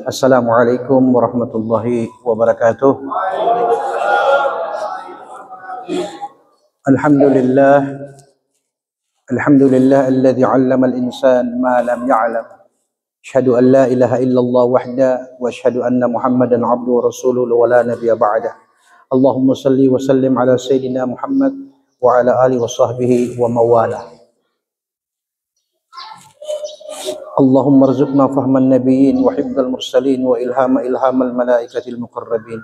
Assalamualaikum warahmatullahi wabarakatuh. Alhamdulillah, alhamdulillah alladzi 'allama al-insan ma lam ya'lam. Asyhadu an la ilaha illallah wahda wa asyhadu anna Muhammadan 'abduhu wa rasuluhu wa la nabiyya ba'da. Allahumma salli wa sallim ala sayyidina Muhammad wa ala alihi wa sahbihi wa mawalah. Allahumma rzuqna fahman nabiyyin wa hifdzal mursalin wa ilhamal malaikatil muqarrabin.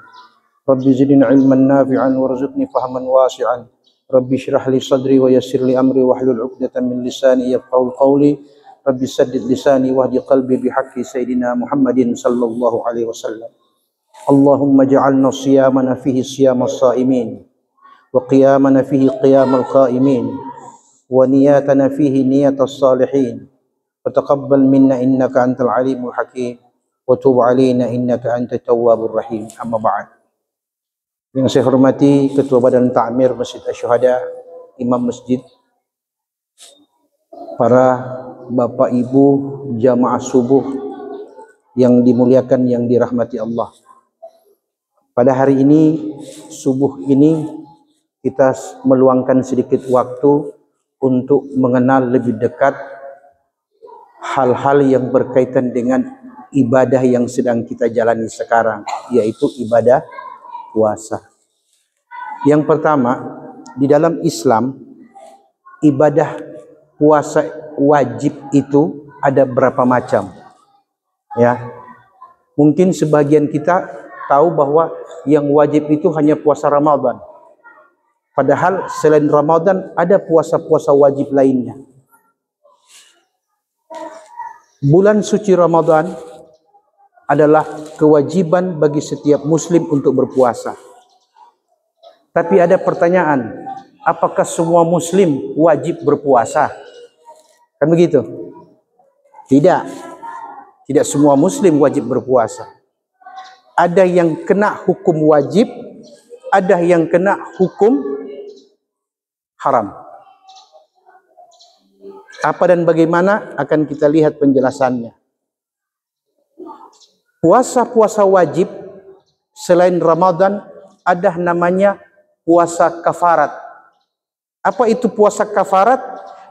Rabbi zidni ilman nafi'an warzuqni fahman wasi'an. Rabbi shrah li sadri wa yassir li amri wahlul 'uqdatam min lisani yafqahu qawli. Rabbi saddid lisani wahdi qalbi bihaqqi sayyidina Muhammadin sallallahu alaihi wasallam. Allahumma ja'alna siyamana fihi siyamas shaimin wa qiyamana fihi qiyamal qaimin wa niyatana fihi niyatas salihin. Taqabbal minna innaka antal alimul hakim wa tub alaina innaka antat tawwabur rahim. Amma ba'd. Yang saya hormati Ketua Badan Ta'mir Masjid Asy-Syuhada, Imam Masjid, para Bapak Ibu jamaah subuh yang dimuliakan, yang dirahmati Allah. Pada hari ini, subuh ini, kita meluangkan sedikit waktu untuk mengenal lebih dekat hal-hal yang berkaitan dengan ibadah yang sedang kita jalani sekarang, yaitu ibadah puasa. Yang pertama, di dalam Islam, ibadah puasa wajib itu ada berapa macam? Ya, mungkin sebagian kita tahu bahwa yang wajib itu hanya puasa Ramadan. Padahal selain Ramadan ada puasa-puasa wajib lainnya. Bulan suci Ramadan adalah kewajiban bagi setiap muslim untuk berpuasa. Tapi ada pertanyaan, apakah semua muslim wajib berpuasa? Kan begitu? Tidak. Tidak semua muslim wajib berpuasa. Ada yang kena hukum wajib, ada yang kena hukum haram. Apa dan bagaimana akan kita lihat penjelasannya. Puasa-puasa wajib selain Ramadan ada namanya puasa kafarat. Apa itu puasa kafarat?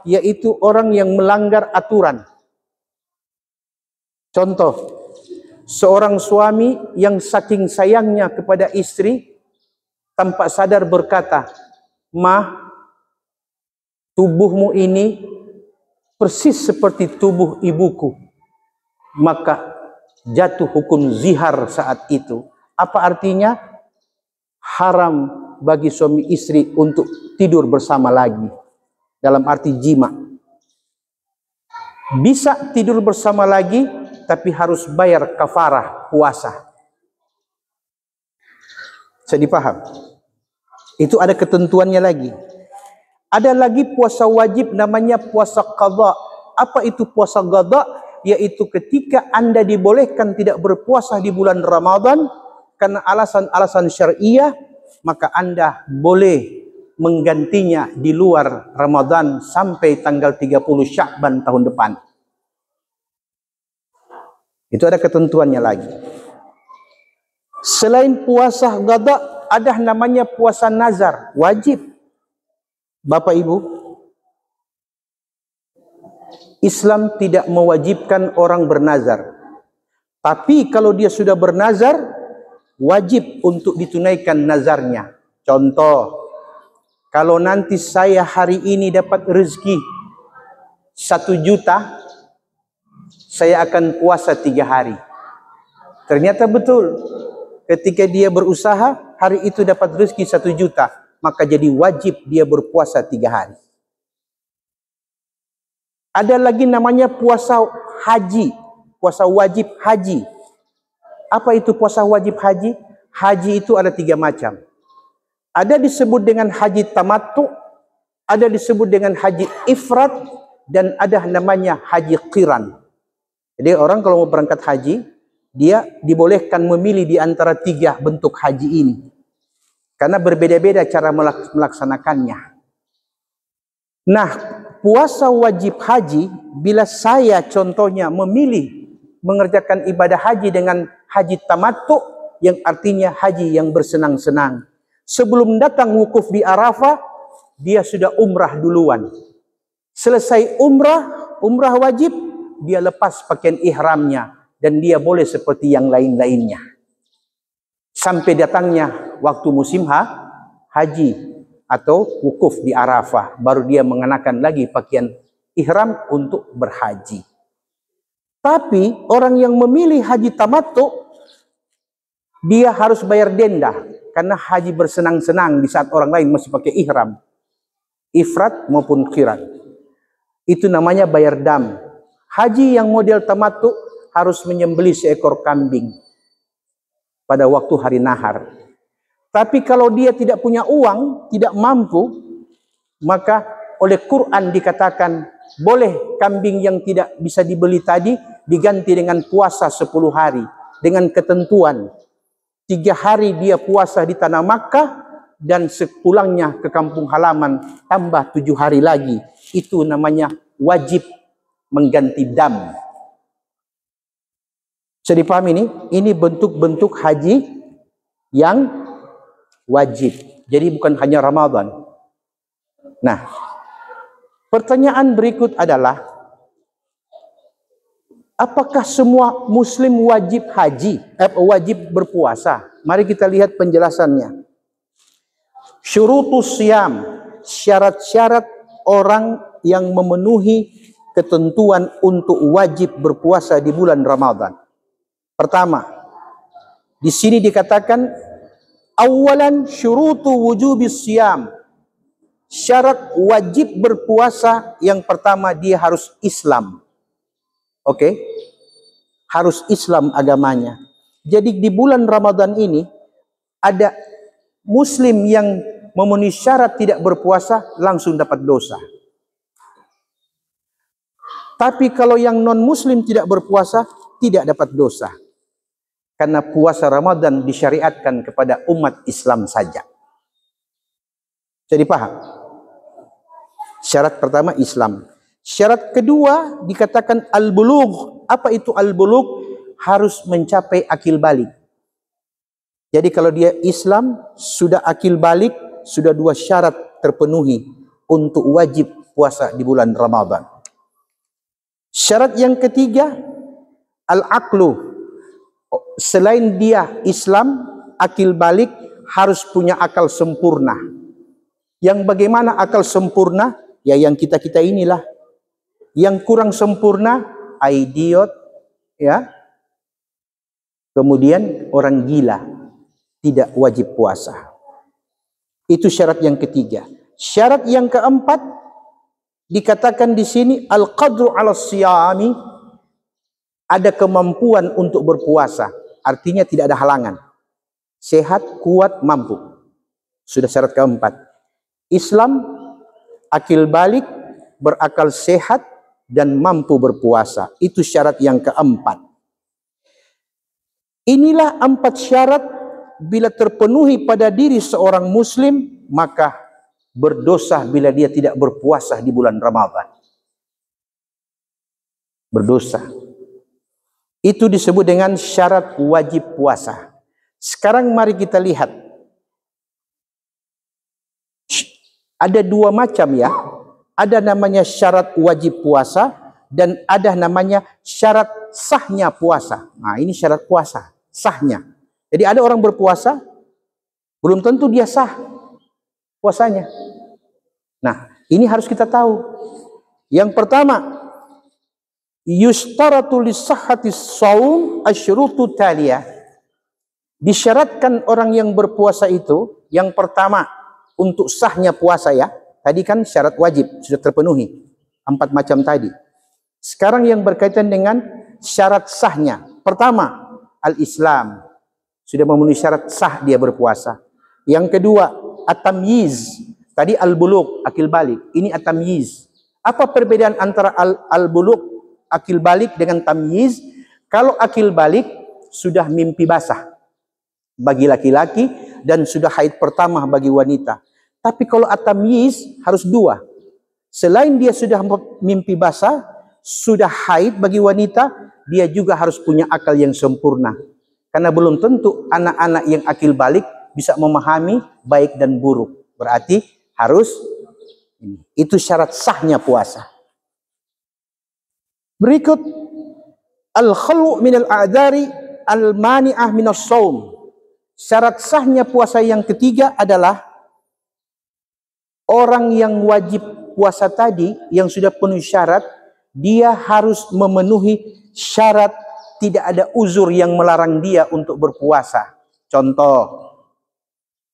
Yaitu orang yang melanggar aturan. Contoh, seorang suami yang saking sayangnya kepada istri tanpa sadar berkata, "Ma, tubuhmu ini persis seperti tubuh ibuku," maka jatuh hukum zihar saat itu. Apa artinya? Haram bagi suami istri untuk tidur bersama lagi, dalam arti jima. Bisa tidur bersama lagi, tapi harus bayar kafarah puasa. Saya dipaham? Itu ada ketentuannya lagi. Ada lagi puasa wajib namanya puasa qadha. Apa itu puasa qadha? Yaitu ketika Anda dibolehkan tidak berpuasa di bulan Ramadan karena alasan-alasan syariah, maka Anda boleh menggantinya di luar Ramadan sampai tanggal 30 Sya'ban tahun depan. Itu ada ketentuannya lagi. Selain puasa qadha, ada namanya puasa nazar, wajib. Bapak Ibu, Islam tidak mewajibkan orang bernazar. Tapi kalau dia sudah bernazar, wajib untuk ditunaikan nazarnya. Contoh, kalau nanti saya hari ini dapat rezeki 1 juta, saya akan puasa 3 hari. Ternyata betul, ketika dia berusaha, hari itu dapat rezeki 1 juta. Maka jadi wajib dia berpuasa 3 hari. Ada lagi namanya puasa haji, puasa wajib haji. Apa itu puasa wajib haji? Haji itu ada 3 macam. Ada disebut dengan haji tamattu, ada disebut dengan haji ifrat, dan ada namanya haji qiran. Jadi orang kalau mau berangkat haji, dia dibolehkan memilih di antara 3 bentuk haji ini. Karena berbeda-beda cara melaksanakannya. Nah, puasa wajib haji, bila saya contohnya memilih mengerjakan ibadah haji dengan haji tamattu, yang artinya haji yang bersenang-senang. Sebelum datang wukuf di Arafah, dia sudah umrah duluan. Selesai umrah wajib, dia lepas pakaian ihramnya dan dia boleh seperti yang lain-lainnya. Sampai datangnya waktu musim haji atau wukuf di Arafah, baru dia mengenakan lagi pakaian ihram untuk berhaji. Tapi orang yang memilih haji tamattu, dia harus bayar denda karena haji bersenang-senang di saat orang lain masih pakai ihram, ifrat maupun qiran. Itu namanya bayar dam. Haji yang model tamattu harus menyembelih seekor kambing pada waktu hari nahar. Tapi kalau dia tidak punya uang, tidak mampu, maka oleh Quran dikatakan boleh kambing yang tidak bisa dibeli tadi diganti dengan puasa 10 hari. Dengan ketentuan 3 hari dia puasa di tanah Makkah, dan sepulangnya ke kampung halaman tambah 7 hari lagi. Itu namanya wajib mengganti dam. Bisa dipahami ini? Ini bentuk-bentuk haji yang wajib. Jadi bukan hanya Ramadan. Nah, pertanyaan berikut adalah, apakah semua muslim wajib haji? Wajib berpuasa? Mari kita lihat penjelasannya. Syurutus siyam, syarat-syarat orang yang memenuhi ketentuan untuk wajib berpuasa di bulan Ramadan. Pertama, di sini dikatakan awalan syurutu wujubis siyam. Syarat wajib berpuasa yang pertama, dia harus Islam. Oke? Harus Islam agamanya. Jadi di bulan Ramadan ini ada muslim yang memenuhi syarat tidak berpuasa langsung dapat dosa. Tapi kalau yang non muslim tidak berpuasa tidak dapat dosa. Karena puasa Ramadan disyariatkan kepada umat Islam saja. Jadi paham? Syarat pertama Islam. Syarat kedua dikatakan al-bulugh. Apa itu al-bulugh? Harus mencapai akil balik. Jadi kalau dia Islam, sudah akil balik, sudah 2 syarat terpenuhi untuk wajib puasa di bulan Ramadan. Syarat yang ketiga, al-aqlu. Selain dia Islam, akil balik, harus punya akal sempurna. Yang bagaimana akal sempurna? Ya yang kita-kita inilah. Yang kurang sempurna, idiot, ya. Kemudian orang gila, tidak wajib puasa. Itu syarat yang ketiga. Syarat yang keempat dikatakan di sini al-qadru 'ala siyami, ada kemampuan untuk berpuasa. Artinya tidak ada halangan. Sehat, kuat, mampu. Sudah syarat keempat. Islam, akil balik, berakal sehat, dan mampu berpuasa. Itu syarat yang keempat. Inilah 4 syarat bila terpenuhi pada diri seorang muslim, maka berdosa bila dia tidak berpuasa di bulan Ramadan. Berdosa. Itu disebut dengan syarat wajib puasa. Sekarang mari kita lihat. Ada 2 macam ya. Ada namanya syarat wajib puasa dan ada namanya syarat sahnya puasa. Nah, ini syarat puasa, sahnya. Jadi ada orang berpuasa, belum tentu dia sah puasanya. Nah, ini harus kita tahu. Yang pertama, yustaratu lisahhati shaum asyrutu taliyah. Disyaratkan orang yang berpuasa itu, yang pertama untuk sahnya puasa ya. Tadi kan syarat wajib sudah terpenuhi 4 macam tadi. Sekarang yang berkaitan dengan syarat sahnya. Pertama, al-Islam. Sudah memenuhi syarat sah dia berpuasa. Yang kedua, at-tamyiz. Tadi al-bulugh, akil balik. Ini at-tamyiz. Apa perbedaan antara al-bulugh, akil balik dengan tamyiz? Kalau akil balik sudah mimpi basah bagi laki-laki dan sudah haid pertama bagi wanita. Tapi kalau at-tamyiz harus 2. Selain dia sudah mimpi basah, sudah haid bagi wanita dia juga harus punya akal yang sempurna. Karena belum tentu anak-anak yang akil balik bisa memahami baik dan buruk. Berarti harus itu syarat sahnya puasa. Berikut al-khalu minal a'dzari al-mani'ah minas shaum. Syarat sahnya puasa yang ketiga adalah orang yang wajib puasa tadi yang sudah penuhi syarat, dia harus memenuhi syarat tidak ada uzur yang melarang dia untuk berpuasa. Contoh,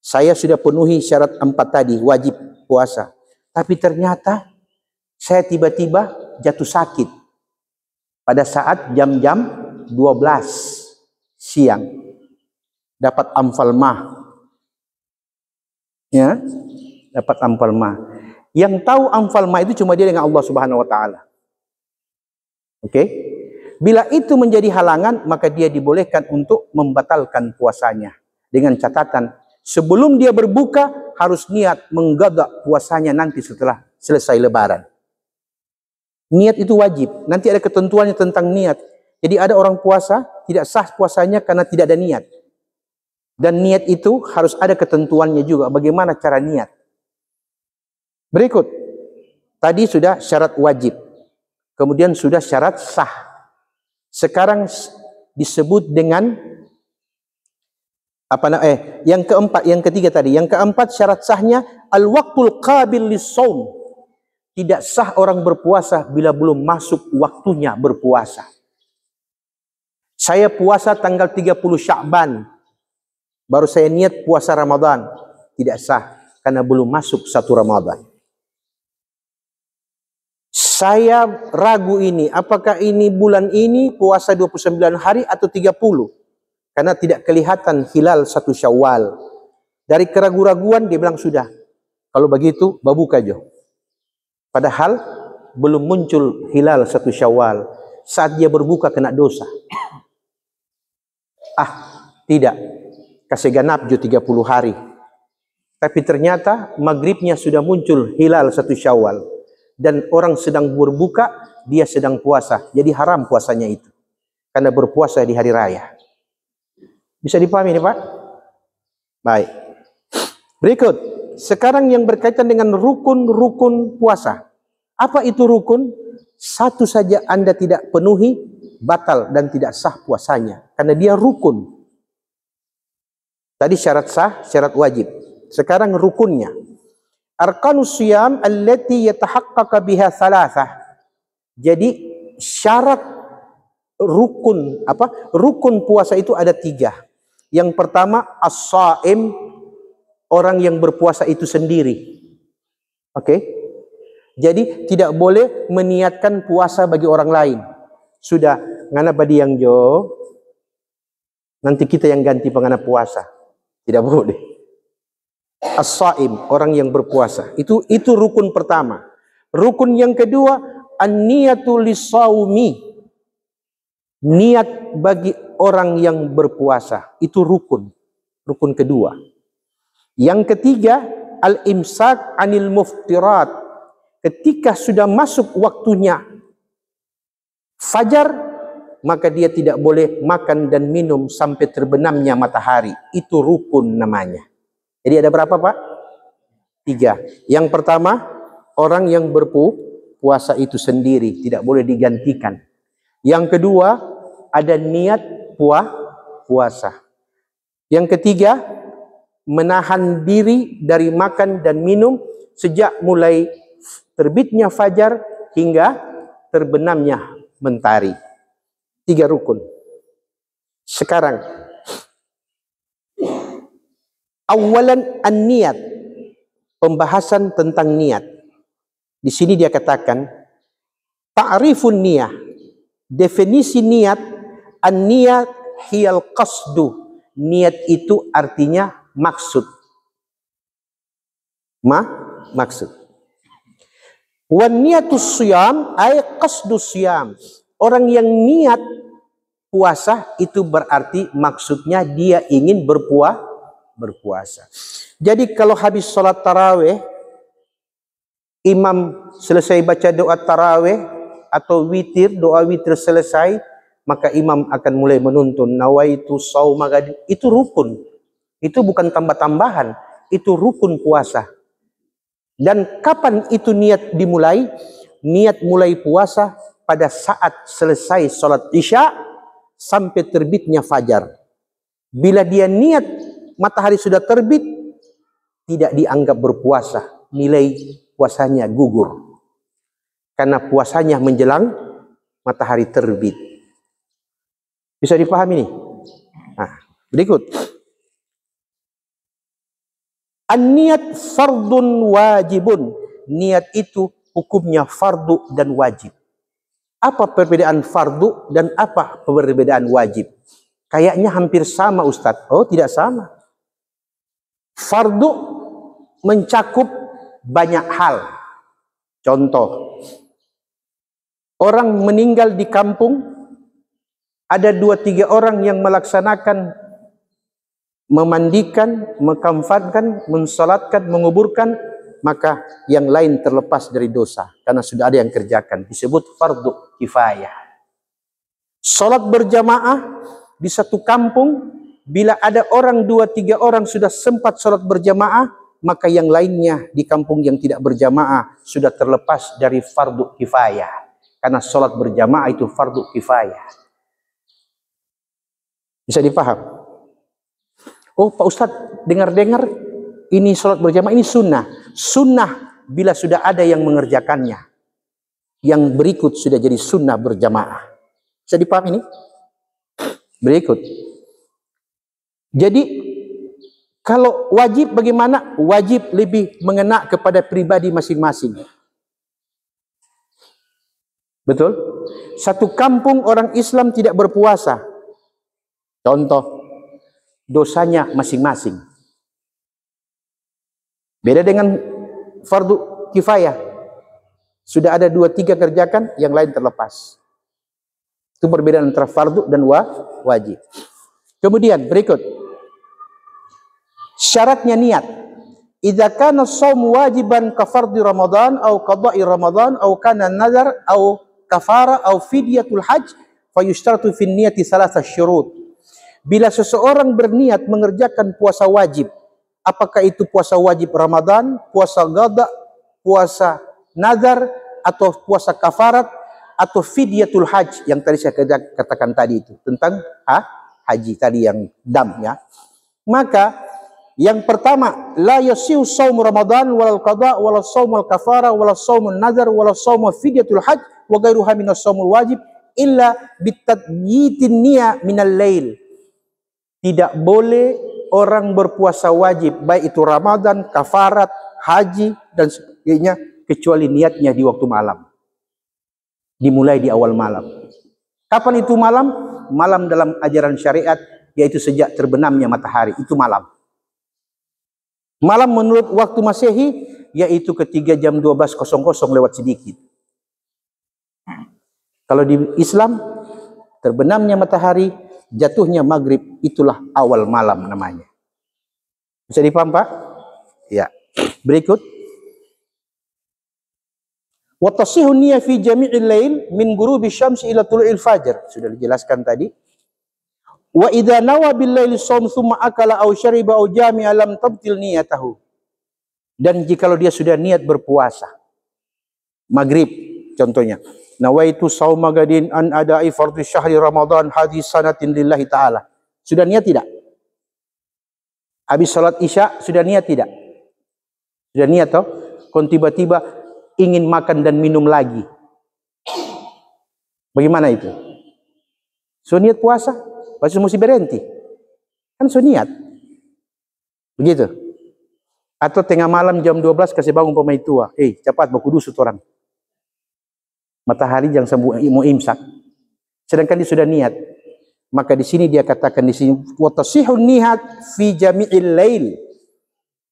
saya sudah penuhi syarat 4 tadi, wajib puasa. Tapi ternyata saya tiba-tiba jatuh sakit pada saat jam-jam 12 siang. Dapat amfalmah. Ya, dapat amfalmah. Yang tahu amfalmah itu cuma dia dengan Allah Subhanahu wa taala. Oke? Bila itu menjadi halangan, maka dia dibolehkan untuk membatalkan puasanya. Dengan catatan, sebelum dia berbuka, harus niat menggadak puasanya nanti setelah selesai lebaran. Niat itu wajib. Nanti ada ketentuannya tentang niat. Jadi ada orang puasa, tidak sah puasanya karena tidak ada niat. Dan niat itu harus ada ketentuannya juga. Bagaimana cara niat? Berikut. Tadi sudah syarat wajib. Kemudian sudah syarat sah. Sekarang disebut dengan yang ketiga tadi. Yang keempat syarat sahnya al-waqtul qabil lis-shaum. Tidak sah orang berpuasa bila belum masuk waktunya berpuasa. Saya puasa tanggal 30 Sya'ban. Baru saya niat puasa Ramadan. Tidak sah karena belum masuk 1 Ramadan. Saya ragu ini, apakah ini bulan ini puasa 29 hari atau 30? Karena tidak kelihatan hilal 1 Syawal. Dari keraguan-raguan dia bilang sudah. Kalau begitu, babuka jo. Padahal belum muncul hilal 1 Syawal. Saat dia berbuka kena dosa. Tidak. Kasih ganap jo 30 hari. Tapi ternyata maghribnya sudah muncul hilal 1 Syawal. Dan orang sedang berbuka, dia sedang puasa. Jadi haram puasanya itu. Karena berpuasa di hari raya. Bisa dipahami ini Pak? Baik. Berikut. Sekarang yang berkaitan dengan rukun-rukun puasa. Apa itu rukun? Satu saja Anda tidak penuhi, batal dan tidak sah puasanya. Karena dia rukun. Tadi syarat sah, syarat wajib. Sekarang rukunnya. Arkanus siyam allati yatahaqqaqa biha thalathah. Jadi syarat rukun rukun puasa itu ada 3. Yang pertama as-shaim, orang yang berpuasa itu sendiri. Oke? Jadi tidak boleh meniatkan puasa bagi orang lain. Sudah ngana badi yang jo, nanti kita yang ganti pengana puasa. Tidak boleh. As-shaim, orang yang berpuasa. Itu rukun pertama. Rukun yang kedua, an-niyatu lis-shaumi. Niat bagi orang yang berpuasa. Itu rukun. Rukun kedua. Yang ketiga, al-imsak anil muftirat. Ketika sudah masuk waktunya fajar, maka dia tidak boleh makan dan minum sampai terbenamnya matahari. Itu rukun namanya. Jadi ada berapa Pak? 3. Yang pertama, orang yang berpuasa itu sendiri, tidak boleh digantikan. Yang kedua, ada niat puasa. Yang ketiga, menahan diri dari makan dan minum sejak mulai terbitnya fajar hingga terbenamnya mentari. 3 rukun. Sekarang, awalan an-niyat, pembahasan tentang niat. Di sini dia katakan ta'rifun niyah, definisi niat. An-niyat hiyal qasdu, niat itu artinya maksud. Maksud. Wan niyatus siyam ay qasdus siyam, orang yang niat puasa itu berarti maksudnya dia ingin berpuasa. Jadi kalau habis sholat tarawih, imam selesai baca doa tarawih atau witir, doa witir selesai, maka imam akan mulai menuntun nawaitu shauma gadin. Itu rukun. Itu bukan tambah-tambahan, itu rukun puasa. Dan kapan itu niat dimulai? Niat mulai puasa pada saat selesai sholat isya sampai terbitnya fajar. Bila dia niat matahari sudah terbit, tidak dianggap berpuasa, nilai puasanya gugur. Karena puasanya menjelang matahari terbit. Bisa dipahami nih? Nah, berikut. An-niyat fardun wajibun. Niat itu hukumnya fardu dan wajib. Apa perbedaan fardu dan apa perbedaan wajib? Kayaknya hampir sama, Ustadz. Oh, tidak sama. Fardu mencakup banyak hal. Contoh, orang meninggal di kampung, ada 2-3 orang yang melaksanakan memandikan, mengkamfankan, mensalatkan, menguburkan, maka yang lain terlepas dari dosa karena sudah ada yang kerjakan. Disebut fardu kifayah. Salat berjamaah di satu kampung, bila ada orang 2-3 orang sudah sempat salat berjamaah, maka yang lainnya di kampung yang tidak berjamaah sudah terlepas dari fardu kifayah. Karena salat berjamaah itu fardu kifayah. Bisa dipaham? Oh Pak Ustadz, dengar-dengar ini salat berjamaah ini sunnah. Sunnah bila sudah ada yang mengerjakannya. Yang berikut sudah jadi sunnah berjamaah. Bisa dipaham ini? Berikut. Jadi kalau wajib bagaimana? Wajib lebih mengena kepada pribadi masing-masing. Betul? Satu kampung orang Islam tidak berpuasa. Contoh, dosanya masing-masing. Beda dengan fardu kifayah. Sudah ada 2-3 kerjakan, yang lain terlepas. Itu perbedaan antara fardu dan wajib. Kemudian berikut. Syaratnya niat. Idza kana shaum wajiban ka fardhi Ramadan au qada'i Ramadan au kana nazar au kafara au fidyatul hajj fayushtaratu fi niyati thalatha syurut. Bila seseorang berniat mengerjakan puasa wajib, apakah itu puasa wajib Ramadan, puasa qada, puasa nazar atau puasa kafarat atau fidyatul hajj yang tadi saya katakan tadi itu tentang haji tadi yang dam ya. Maka yang pertama, la yasihu shaum Ramadan wal qada wal shaumul kafara wal shaumun nazar wal shaumul fidyatul hajj wa ghairuha minas shaumul wajib illa bitadyitin niyah minal lail. Tidak boleh orang berpuasa wajib baik itu Ramadan, kafarat, haji dan sebagainya kecuali niatnya di waktu malam. Dimulai di awal malam. Kapan itu malam? Malam dalam ajaran syariat yaitu sejak terbenamnya matahari, itu malam. Malam menurut waktu Masehi yaitu ketika jam 12.00 lewat sedikit. Kalau di Islam terbenamnya matahari, jatuhnya maghrib, itulah awal malam namanya. Bisa dipaham Pak? Ya. Berikut. Wa tasihhu niyyah fi jami'il lail min ghurubi syamsi ila tulu'il fajr. Sudah dijelaskan tadi. Wa idza nawa bil laili shaum thumma akala aw syariba aw jami'a lam tabtil niyatahu. Dan jikalau dia sudah niat berpuasa maghrib contohnya, nawaitu shauma gadin an ada'i fardhu syahri Ramadan hadis sanatin lillahi ta'ala. Sudah niat tidak? Habis salat isya sudah niat tidak? Sudah niat toh? Kon tiba-tiba ingin makan dan minum lagi. Bagaimana itu? So niat puasa, pasti mesti berhenti. Kan so niat. Begitu. Atau tengah malam jam 12 kasih bangun pemain tua. Cepat baku dusut orang. Matahari jangan mau imsak. Sedangkan dia sudah niat. Maka di sini dia katakan di sini wa tasihun nihat fi jami'il lail.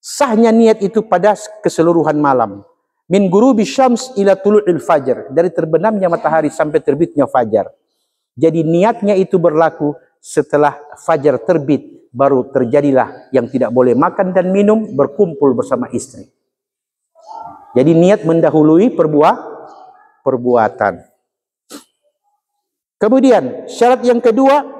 Sahnya niat itu pada keseluruhan malam. Min ghurubi syams ila tulu'il fajar. Dari terbenamnya matahari sampai terbitnya fajar. Jadi niatnya itu berlaku setelah fajar terbit. Baru terjadilah yang tidak boleh makan dan minum, berkumpul bersama istri. Jadi niat mendahului perbuatan. Kemudian syarat yang kedua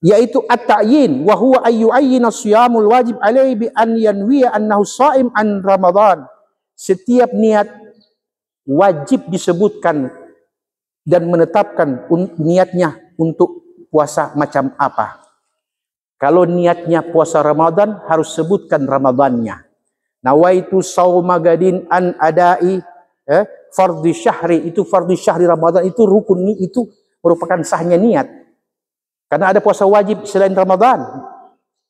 yaitu at-ta'yin, wa huwa ayyu'ayyina siyamul wajib alaihi bi an yanwiya annahu sha'im an Ramadan. Setiap niat wajib disebutkan dan menetapkan niatnya untuk puasa macam apa. Kalau niatnya puasa Ramadan, harus sebutkan Ramadannya. Nawaitu shauma gadin an adai fardhi syahri, itu fardhi syahri Ramadan, itu rukun, itu merupakan sahnya niat. Karena ada puasa wajib selain Ramadan.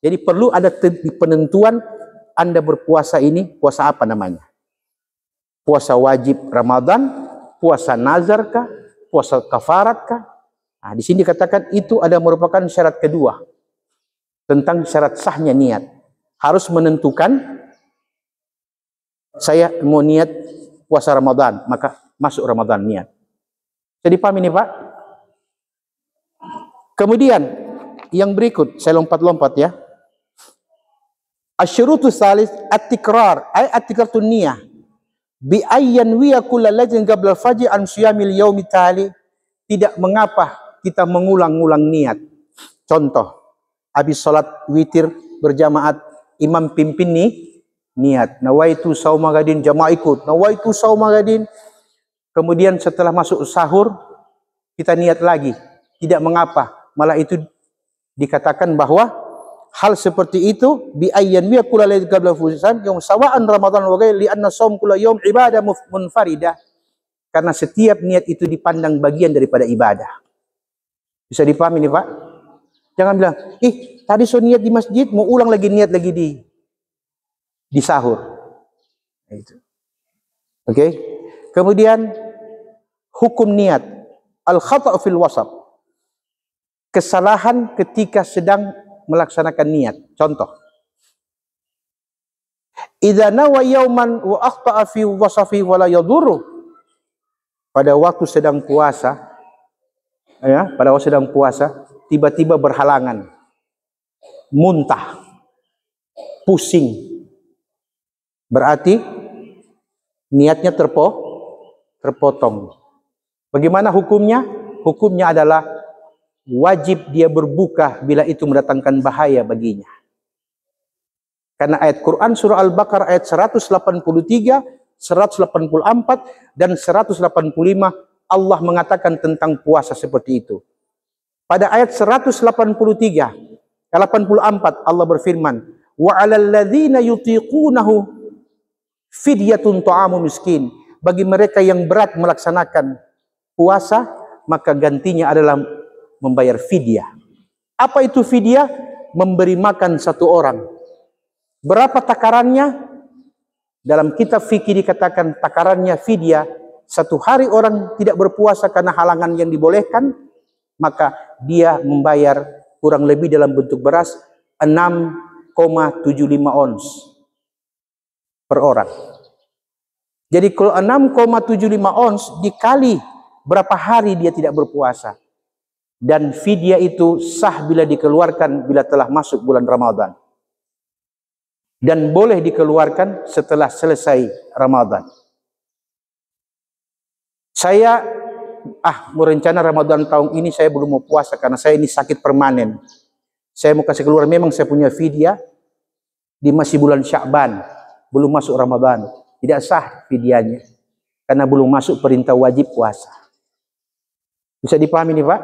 Jadi perlu ada penentuan Anda berpuasa ini, puasa apa namanya? Puasa wajib Ramadan, puasa nazar kah, puasa kafarat kah? Nah, di sini dikatakan itu ada merupakan syarat kedua tentang syarat sahnya niat. Harus menentukan saya mau niat puasa Ramadan, maka masuk Ramadan niat. Jadi paham ini Pak? Kemudian yang berikut, saya lompat-lompat ya. Asyurutu salis at-tikrar, ay at-tikrarun niyah. Bi ayyan wiya kulla lajin qabla al-fajr an siyamil yaumi tali. Tidak mengapa kita mengulang-ulang niat. Contoh, habis salat witir berjamaat, imam pimpin nih niat. Nawaitu shauma gadin, jamaah ikut. Nawaitu shauma gadin. Kemudian setelah masuk sahur kita niat lagi. Tidak mengapa. Malah itu dikatakan bahwa hal seperti itu bi ayyan wiya kulla lajin qabla al-fajr yang sawa'an Ramadan wa ghairi li anna shaum kulla yaum ibadah munfaridah. Karena setiap niat itu dipandang bagian daripada ibadah. Bisa dipahami nih Pak? Jangan bilang, tadi so niat di masjid, mau ulang lagi niat lagi di sahur. Itu. Oke. Kemudian hukum niat, al-khata' fil wasat. Kesalahan ketika sedang melaksanakan niat. Contoh. Idza nawa yauman wa akhta'a fi wasafi wa la yadurru. Pada waktu sedang puasa, ya, pada waktu sedang puasa, tiba-tiba berhalangan, muntah, pusing, berarti niatnya terpotong. Bagaimana hukumnya? Hukumnya adalah wajib dia berbuka bila itu mendatangkan bahaya baginya. Karena ayat Quran surah Al-Baqarah ayat 183, 184 dan 185 Allah mengatakan tentang puasa seperti itu. Pada ayat 183, 84 Allah berfirman, wa 'alal ladzina yutiqunahu fidyatun ta'amu miskin. Bagi mereka yang berat melaksanakan puasa, maka gantinya adalah membayar fidyah. Apa itu fidyah? Memberi makan satu orang. Berapa takarannya? Dalam kitab fikih dikatakan takarannya fidyah. Satu hari orang tidak berpuasa karena halangan yang dibolehkan, maka dia membayar kurang lebih dalam bentuk beras 6,75 ons per orang. Jadi kalau 6,75 ons dikali berapa hari dia tidak berpuasa. Dan fidyah itu sah bila dikeluarkan bila telah masuk bulan Ramadan. Dan boleh dikeluarkan setelah selesai Ramadan. Saya merencana Ramadan tahun ini saya belum mau puasa karena saya ini sakit permanen. Saya mau kasih keluar, memang saya punya fidyah di masih bulan Sya'ban, belum masuk Ramadan. Tidak sah fidyahnya karena belum masuk perintah wajib puasa. Bisa dipahami nih Pak?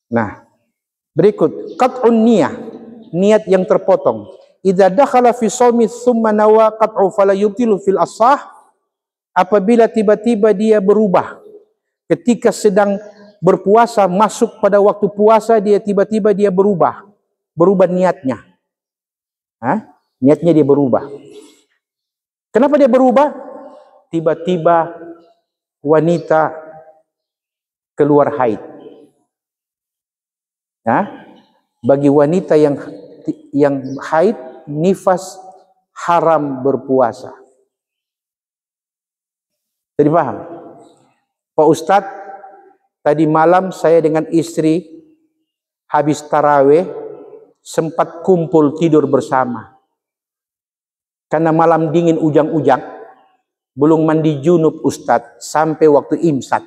Nah, berikut qat'un niyah, niat yang terpotong. Idza dakhala fi shaumi tsumma nawa qat'u fala yubtilu fil ashah. Apabila tiba-tiba dia berubah ketika sedang berpuasa, masuk pada waktu puasa, dia tiba-tiba dia berubah niatnya. Niatnya dia berubah. Kenapa dia berubah? Tiba-tiba wanita keluar haid. Bagi wanita yang haid, nifas, haram berpuasa. Jadi paham? Pak Ustadz, tadi malam saya dengan istri habis tarawih sempat kumpul tidur bersama. Karena malam dingin ujang-ujang, belum mandi junub Ustadz sampai waktu imsak.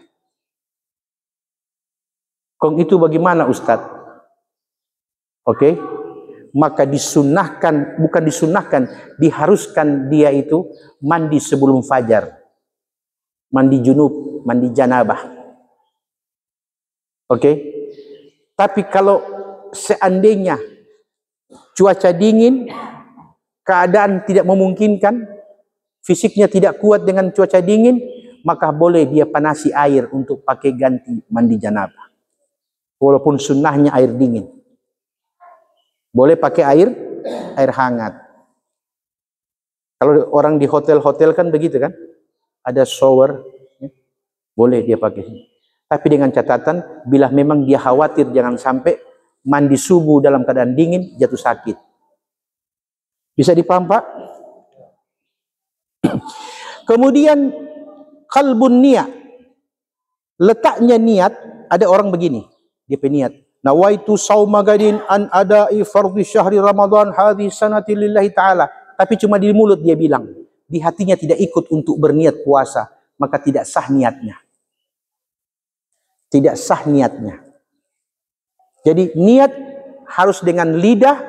Kong itu bagaimana Ustaz? Oke. Maka disunahkan, bukan disunahkan, diharuskan dia itu mandi sebelum fajar. Mandi junub, mandi janabah. Oke. Tapi kalau seandainya cuaca dingin, keadaan tidak memungkinkan, fisiknya tidak kuat dengan cuaca dingin, maka boleh dia panasi air untuk pakai ganti mandi janabah. Walaupun sunnahnya air dingin. Boleh pakai air hangat. Kalau orang di hotel-hotel kan begitu kan? Ada shower, ya. Boleh dia pakai. Tapi dengan catatan, bila memang dia khawatir jangan sampai mandi subuh dalam keadaan dingin, jatuh sakit. Bisa dipaham Pak? Kemudian qalbun niat. Letaknya niat, ada orang begini, dia peniat. Nawaitu sauma gadin an ada'i fardhi syahri Ramadan hadhi sanati lillahi ta'ala. Tapi cuma di mulut dia bilang, di hatinya tidak ikut untuk berniat puasa, maka tidak sah niatnya. Tidak sah niatnya. Jadi niat harus dengan lidah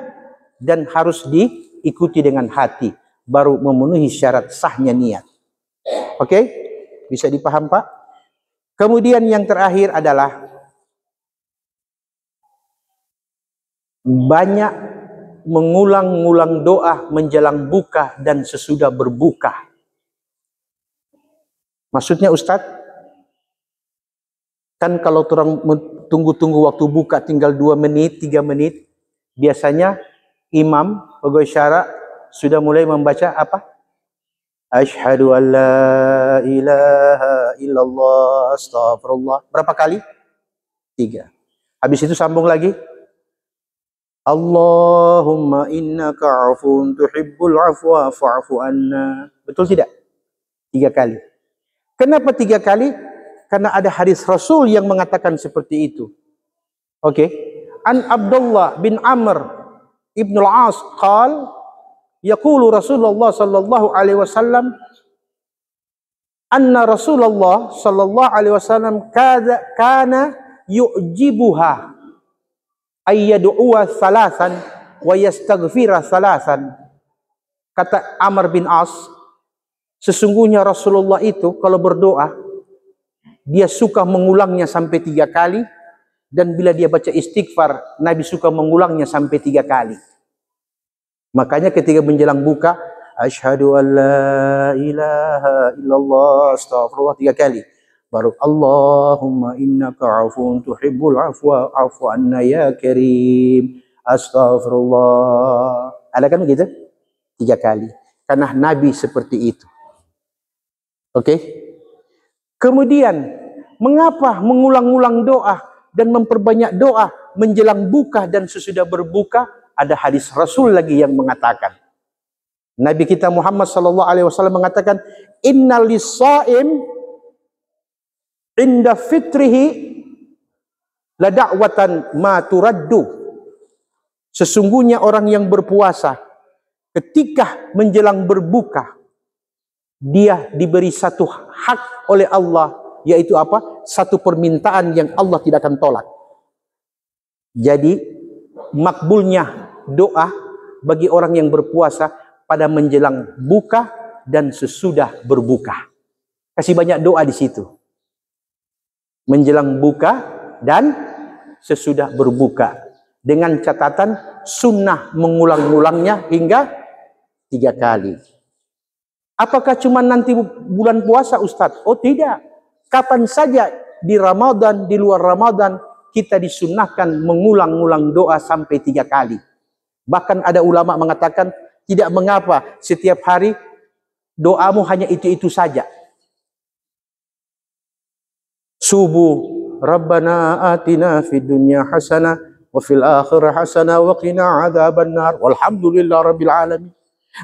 dan harus diikuti dengan hati, baru memenuhi syarat sahnya niat. Oke? Bisa dipaham Pak? Kemudian yang terakhir adalah banyak mengulang-ulang doa menjelang buka dan sesudah berbuka. Maksudnya Ustadz, kan kalau orang tunggu-tunggu waktu buka tinggal 2 menit, 3 menit, biasanya imam pegawai syara sudah mulai membaca apa? Asyhadu an la ilaha illallah astagfirullah. Berapa kali? 3. Habis itu sambung lagi. Allahumma innaka afun tuhibbul afwa fa'fu anna. Betul tidak? 3 kali. Kenapa 3 kali? Karena ada hadis Rasul yang mengatakan seperti itu. Oke. An Abdullah bin Amr ibn al-As qal yaqulu Rasulullah sallallahu alaihi wasallam anna Rasulullah sallallahu alaihi wasallam kana yu'jibuha ayyad'uwa salasan wa yastaghfira salasan. Kata Amr bin As, sesungguhnya Rasulullah itu kalau berdoa dia suka mengulangnya sampai 3 kali, dan bila dia baca istighfar Nabi suka mengulangnya sampai 3 kali. Makanya ketika menjelang buka, asyhadu an la ilaha illallah astagfirullah 3 kali. Baru Allahumma innaka afun tuhibbul afwa afu anna ya karim astagfirullah. Ada kan begitu? 3 kali. Karena Nabi seperti itu. Oke? Kemudian, mengapa mengulang-ulang doa dan memperbanyak doa menjelang buka dan sesudah berbuka? Ada hadis Rasul lagi yang mengatakan. Nabi kita Muhammad sallallahu alaihi wasallam mengatakan, "Innal lis-shaim inda fitrihi la da'watan ma turaddu." Sesungguhnya orang yang berpuasa ketika menjelang berbuka dia diberi satu hak oleh Allah, yaitu apa? Satu permintaan yang Allah tidak akan tolak. Jadi makbulnya doa bagi orang yang berpuasa pada menjelang buka dan sesudah berbuka. Kasih banyak doa di situ. Menjelang buka dan sesudah berbuka. Dengan catatan sunnah mengulang-ulangnya hingga 3 kali. Apakah cuma nanti bulan puasa Ustadz? Oh tidak. Kapan saja di Ramadan, di luar Ramadan, kita disunnahkan mengulang-ulang doa sampai 3 kali. Bahkan ada ulama mengatakan, tidak mengapa setiap hari doamu hanya itu-itu saja. Subuh, Rabbana atina fid dunya hasanah wa fil akhirah hasanah wa qina adzabannar walhamdulillah rabbil alamin.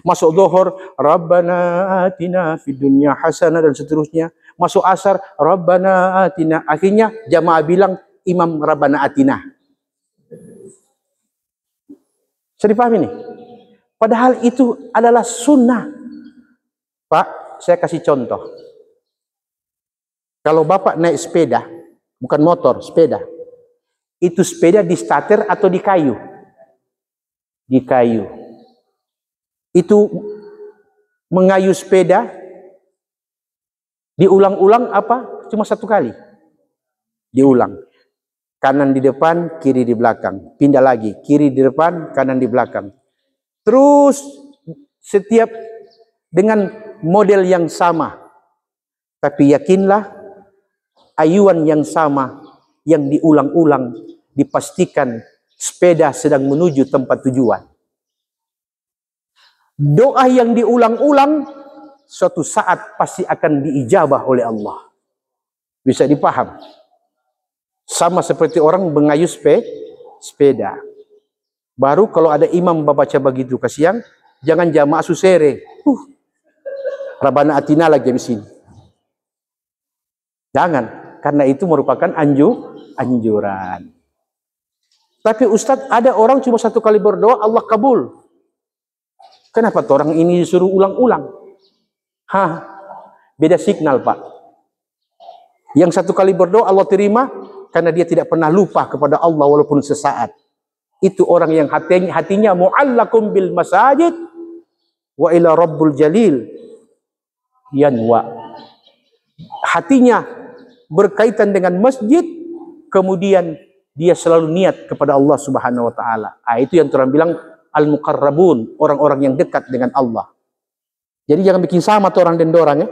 Masuk zuhur, Rabbana atina fid dunya hasanah, dan seterusnya. Masuk asar, Rabbana atina. Akhirnya jamaah bilang, Imam Rabbana atina. Bisa dipahami nih? Padahal itu adalah sunnah. Pak, saya kasih contoh. Kalau Bapak naik sepeda, bukan motor, sepeda. Itu sepeda di starter atau di kayu? Di kayu. Itu mengayuh sepeda diulang-ulang apa? Cuma satu kali. Diulang. Kanan di depan, kiri di belakang. Pindah lagi, kiri di depan, kanan di belakang. Terus setiap dengan model yang sama. Tapi yakinlah, ayuan yang sama, yang diulang-ulang, dipastikan sepeda sedang menuju tempat tujuan. Doa yang diulang-ulang, suatu saat pasti akan diijabah oleh Allah. Bisa dipaham? Sama seperti orang mengayuh sepeda. Baru kalau ada imam baca begitu kasihan, jangan jamaah susere. Rabana atina lagi di sini. Jangan, karena itu merupakan anjuran. Tapi Ustadz, ada orang cuma satu kali berdoa Allah kabul. Kenapa orang ini disuruh ulang-ulang? Beda signal, Pak. Yang satu kali berdoa Allah terima karena dia tidak pernah lupa kepada Allah walaupun sesaat. Itu orang yang hatinya mu'allakum bil masajid wa ila rabbul jalil yanwa. Hatinya berkaitan dengan masjid, kemudian dia selalu niat kepada Allah Subhanahu wa taala. Itu yang orang bilang al-muqarrabun, orang-orang yang dekat dengan Allah. Jadi jangan bikin sama orang dan dorang ya.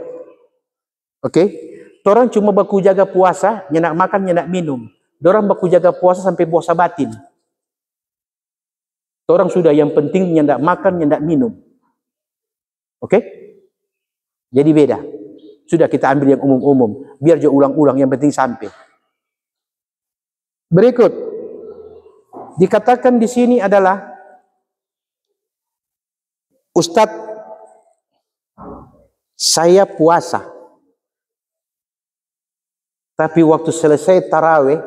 Oke? Orang cuma baku jaga puasa, nyenak makan, nyenak minum. Dorang baku jaga puasa sampai puasa batin. Orang sudah yang penting nyendak makan, nyendak minum. Oke? Jadi beda. Sudah kita ambil yang umum-umum. Biar dia ulang-ulang, yang penting sampai. Berikut. Dikatakan di sini adalah Ustadz, saya puasa. Tapi waktu selesai tarawih,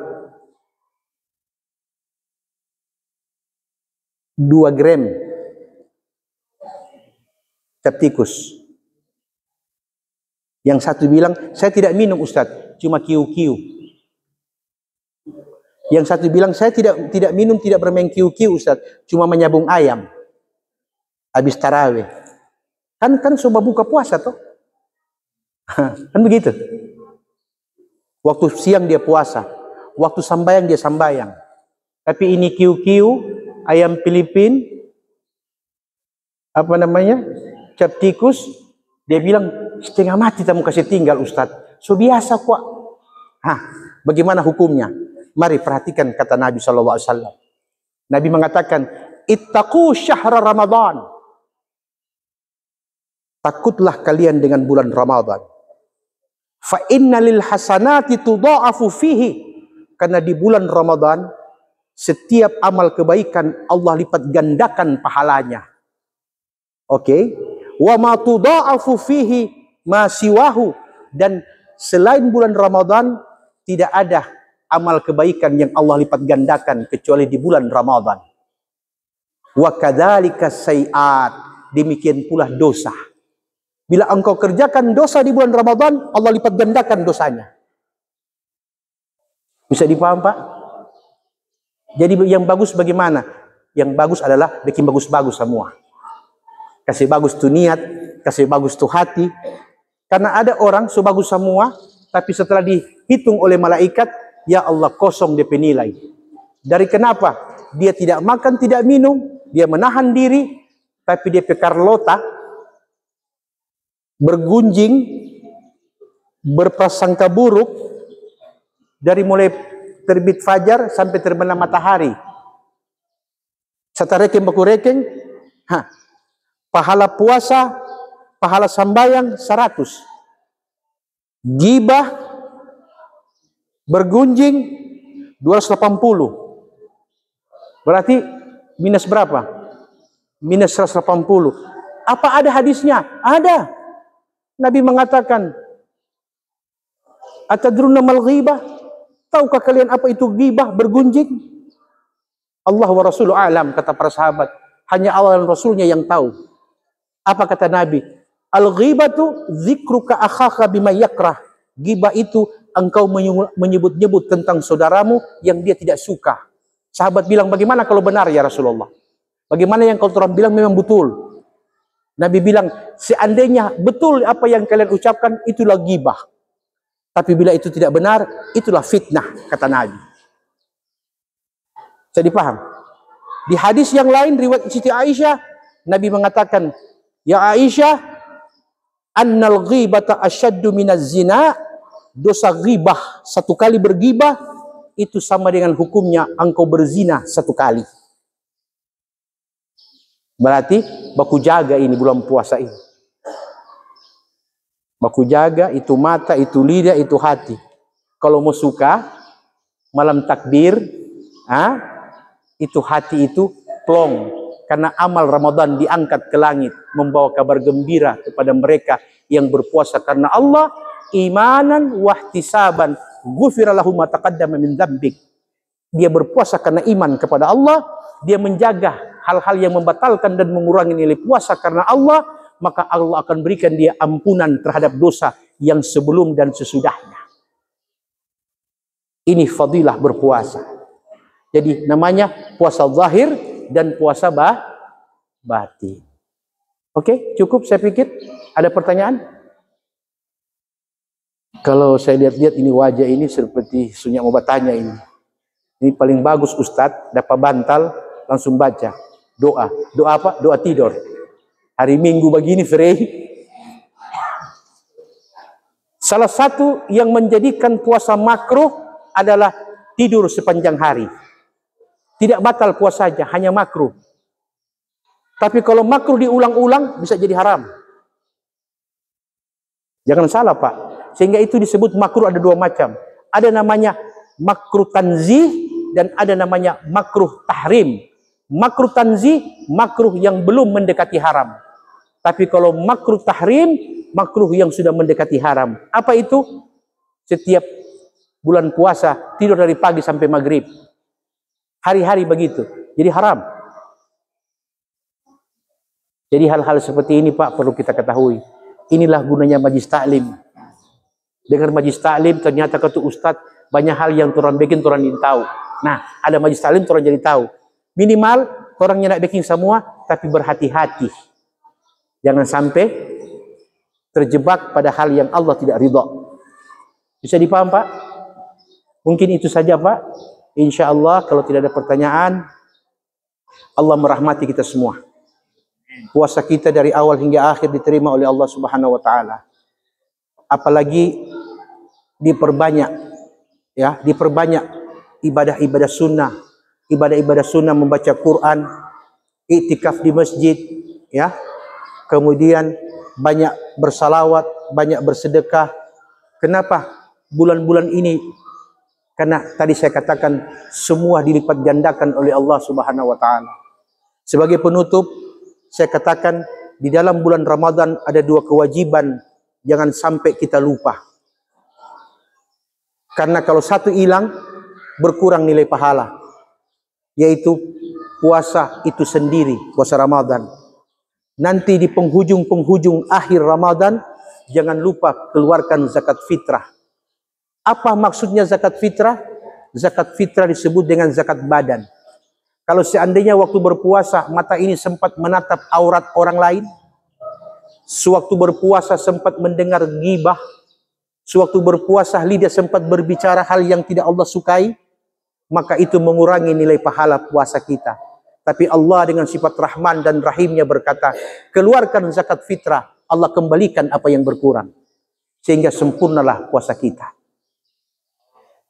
2 gram cap tikus. Yang satu bilang, saya tidak minum Ustadz, cuma kiu-kiu. Yang satu bilang, saya tidak minum, tidak bermain kiu-kiu Ustadz, cuma menyabung ayam. Habis tarawih. Kan coba buka puasa toh. Kan begitu. Waktu siang dia puasa, waktu sambayang dia sambayang. Tapi ini kiu-kiu, ayam Filipin, apa namanya, cap tikus, dia bilang setengah mati tamu kasih tinggal Ustadz. So biasa kok. Bagaimana hukumnya? Mari perhatikan kata Nabi SAW. Nabi mengatakan, ittaqu syahra Ramadan. Takutlah kalian dengan bulan Ramadan. Fa inna lil hasanati tudha'afu fihi. Karena di bulan Ramadan setiap amal kebaikan Allah lipat gandakan pahalanya. Oke? Wa ma tudha'afu fihi ma siwahu, dan selain bulan Ramadan tidak ada amal kebaikan yang Allah lipat gandakan kecuali di bulan Ramadan. Wa kadzalika sayiat, demikian pula dosa. Bila engkau kerjakan dosa di bulan Ramadan, Allah lipat gandakan dosanya. Bisa dipaham, Pak? Jadi yang bagus bagaimana? Yang bagus adalah bikin bagus-bagus semua. Kasih bagus tuh niat, kasih bagus tuh hati. Karena ada orang sebagus semua, tapi setelah dihitung oleh malaikat, ya Allah kosong DP nilai. Dari kenapa? Dia tidak makan, tidak minum, dia menahan diri, tapi DP Carlota bergunjing, berprasangka buruk dari mulai terbit fajar sampai terbenam matahari. Sata rekeng baku rekeng, pahala puasa, pahala sambayang 100. Gibah, bergunjing 280. Berarti minus berapa? Minus 180. Apa ada hadisnya? Ada. Nabi mengatakan, atadruna mal ghibah? Tahukah kalian apa itu ghibah, bergunjing? Allah wa Rasuluh alam, kata para sahabat. Hanya Allah dan Rasulnya yang tahu. Apa kata Nabi? Al-ghibatu dzikruka akhaka bima yakrah. Ghibah itu engkau menyebut-nyebut tentang saudaramu yang dia tidak suka. Sahabat bilang, bagaimana kalau benar ya Rasulullah? Bagaimana yang kalau orang bilang memang betul? Nabi bilang, seandainya betul apa yang kalian ucapkan, itulah ghibah. Tapi bila itu tidak benar, itulah fitnah, kata Nabi. Saya dipaham? Di hadis yang lain, riwayat Siti Aisyah, Nabi mengatakan, ya Aisyah, annal ghibata asyaddu minaz zina, dosa ghibah, satu kali berghibah, itu sama dengan hukumnya engkau berzina satu kali. Berarti baku jaga ini bulan puasa ini. Baku jaga itu mata, itu lidah, itu hati. Kalau mau suka, malam takbir, itu hati itu plong. Karena amal Ramadan diangkat ke langit, membawa kabar gembira kepada mereka yang berpuasa karena Allah, imanan wahtisaban, ghufira lahum ma taqaddama min dzambik. Dia berpuasa karena iman kepada Allah, dia menjaga hal-hal yang membatalkan dan mengurangi nilai puasa karena Allah, maka Allah akan berikan dia ampunan terhadap dosa yang sebelum dan sesudahnya. Ini fadilah berpuasa. Jadi namanya puasa zahir dan puasa batin. Oke, cukup saya pikir. Ada pertanyaan? Kalau saya lihat-lihat ini wajah ini seperti sunyak mau bertanya ini. Ini paling bagus Ustadz, dapat bantal langsung baca. Doa. Doa apa? Doa tidur. Hari Minggu begini, Frey. Salah satu yang menjadikan puasa makruh adalah tidur sepanjang hari. Tidak batal puasanya, hanya makruh. Tapi kalau makruh diulang-ulang, bisa jadi haram. Jangan salah Pak. Sehingga itu disebut makruh ada dua macam. Ada namanya makruh tanzih dan ada namanya makruh tahrim. Makruh tanzih, makruh yang belum mendekati haram. Tapi kalau makruh tahrim, makruh yang sudah mendekati haram. Apa itu? Setiap bulan puasa, tidur dari pagi sampai maghrib. Hari-hari begitu. Jadi haram. Jadi hal-hal seperti ini Pak perlu kita ketahui. Inilah gunanya majlis taklim. Dengan majlis taklim ternyata kata Ustadz banyak hal yang orang bikin orang tidak tahu. Nah, ada majlis taklim orang jadi tahu. Minimal orangnya nak bikin semua, tapi berhati-hati. Jangan sampai terjebak pada hal yang Allah tidak ridha. Bisa dipaham Pak? Mungkin itu saja Pak. Insya Allah kalau tidak ada pertanyaan, Allah merahmati kita semua. Puasa kita dari awal hingga akhir diterima oleh Allah Subhanahu wa taala. Apalagi diperbanyak ya, diperbanyak ibadah-ibadah sunnah. Ibadah-ibadah sunnah membaca Quran, iktikaf di masjid ya. Kemudian banyak bersalawat, banyak bersedekah. Kenapa bulan-bulan ini? Karena tadi saya katakan semua dilipat gandakan oleh Allah Subhanahu wa taala. Sebagai penutup, saya katakan di dalam bulan Ramadan ada dua kewajiban, jangan sampai kita lupa. Karena kalau satu hilang, berkurang nilai pahala. Yaitu puasa itu sendiri, puasa Ramadan. Nanti di penghujung akhir Ramadan, jangan lupa keluarkan zakat fitrah. Apa maksudnya zakat fitrah? Zakat fitrah disebut dengan zakat badan. Kalau seandainya waktu berpuasa mata ini sempat menatap aurat orang lain, sewaktu berpuasa sempat mendengar ghibah, sewaktu berpuasa lidah sempat berbicara hal yang tidak Allah sukai, maka itu mengurangi nilai pahala puasa kita. Tapi Allah dengan sifat Rahman dan Rahimnya berkata, keluarkan zakat fitrah, Allah kembalikan apa yang berkurang. Sehingga sempurnalah puasa kita.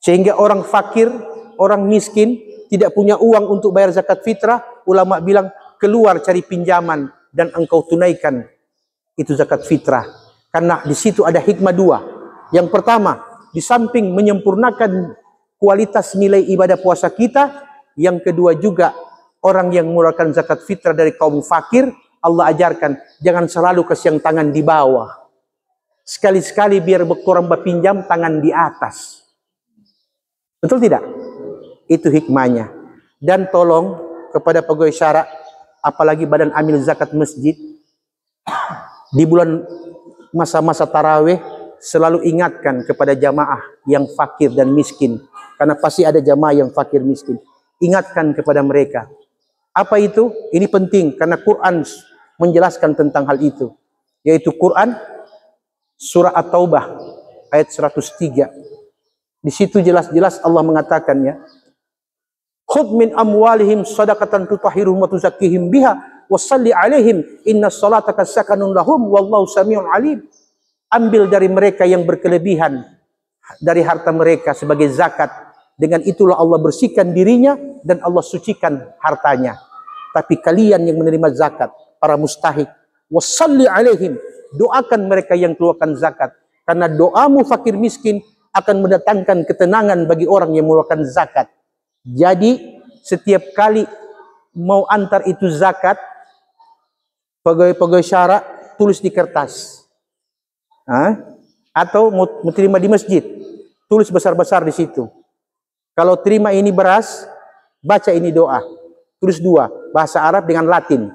Sehingga orang fakir, orang miskin, tidak punya uang untuk bayar zakat fitrah, ulama bilang, keluar cari pinjaman dan engkau tunaikan itu zakat fitrah. Karena di situ ada hikmah dua. Yang pertama, di samping menyempurnakan kualitas nilai ibadah puasa kita, yang kedua juga, orang yang mengeluarkan zakat fitrah dari kaum fakir, Allah ajarkan, jangan selalu kasih tangan di bawah. Sekali-sekali biar orang berpinjam tangan di atas. Betul tidak? Itu hikmahnya. Dan tolong kepada pegawai syara, apalagi badan amil zakat masjid, di bulan masa-masa tarawih, selalu ingatkan kepada jamaah yang fakir dan miskin, karena pasti ada jamaah yang fakir miskin. Ingatkan kepada mereka. Apa itu? Ini penting karena Quran menjelaskan tentang hal itu, yaitu Quran surah At-Taubah ayat 103. Di situ jelas-jelas Allah mengatakannya, khudh min amwalihim shadaqatan tutahhiruhum wa tuzakkihim biha wassalli alaihim inna salataka sakanun lahum wallahu samiun alim. Ambil dari mereka yang berkelebihan dari harta mereka sebagai zakat, dengan itulah Allah bersihkan dirinya dan Allah sucikan hartanya. Tapi kalian yang menerima zakat, para mustahik, wassalli alaihim, doakan mereka yang keluarkan zakat, karena doamu fakir miskin akan mendatangkan ketenangan bagi orang yang mengeluarkan zakat. Jadi setiap kali mau antar itu zakat, pegawai-pegawai syarak tulis di kertas. Atau mau terima di masjid, tulis besar-besar di situ. Kalau terima ini beras, baca ini doa. Tulis dua, bahasa Arab dengan Latin.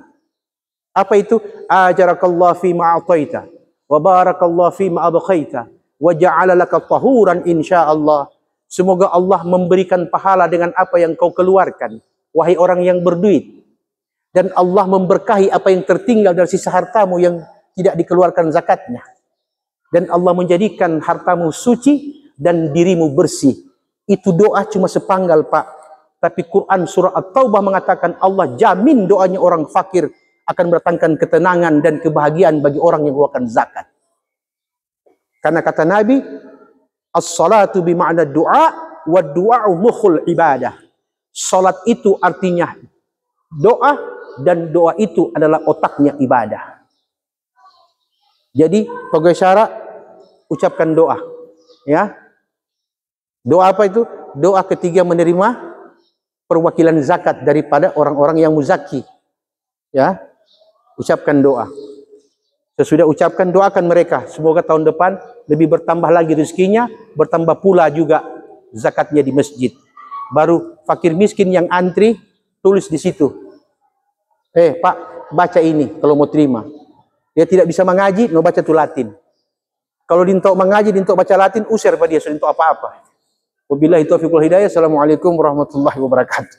Apa itu? Ajarakallah fi ma'ataita, wa barakallah fi ma'abakhaita, wa ja'ala laka tahuran insyaallah. Semoga Allah memberikan pahala dengan apa yang kau keluarkan, wahai orang yang berduit. Dan Allah memberkahi apa yang tertinggal dari sisa hartamu yang tidak dikeluarkan zakatnya. Dan Allah menjadikan hartamu suci dan dirimu bersih. Itu doa cuma sepanggal, Pak. Tapi Quran surah At-Taubah mengatakan Allah jamin doanya orang fakir akan mendatangkan ketenangan dan kebahagiaan bagi orang yang mengeluarkan zakat. Karena kata Nabi, as-salatu bima'na du'a wa du'a'u mukhul ibadah. Salat itu artinya doa dan doa itu adalah otaknya ibadah. Jadi pegawai syarak ucapkan doa, ya. Doa apa itu? Doa ketiga menerima perwakilan zakat daripada orang-orang yang muzaki, ya. Ucapkan doa. Sesudah ucapkan, doakan mereka semoga tahun depan lebih bertambah lagi rezekinya, bertambah pula juga zakatnya di masjid. Baru fakir miskin yang antri tulis di situ, Pak, baca ini kalau mau terima. Dia tidak bisa mengaji, no baca tu Latin. Kalau dintok mengaji, dintok baca Latin, usir pada dia, dintok apa-apa. Wabillahi taufiq wal hidayah. Assalamualaikum warahmatullahi wabarakatuh.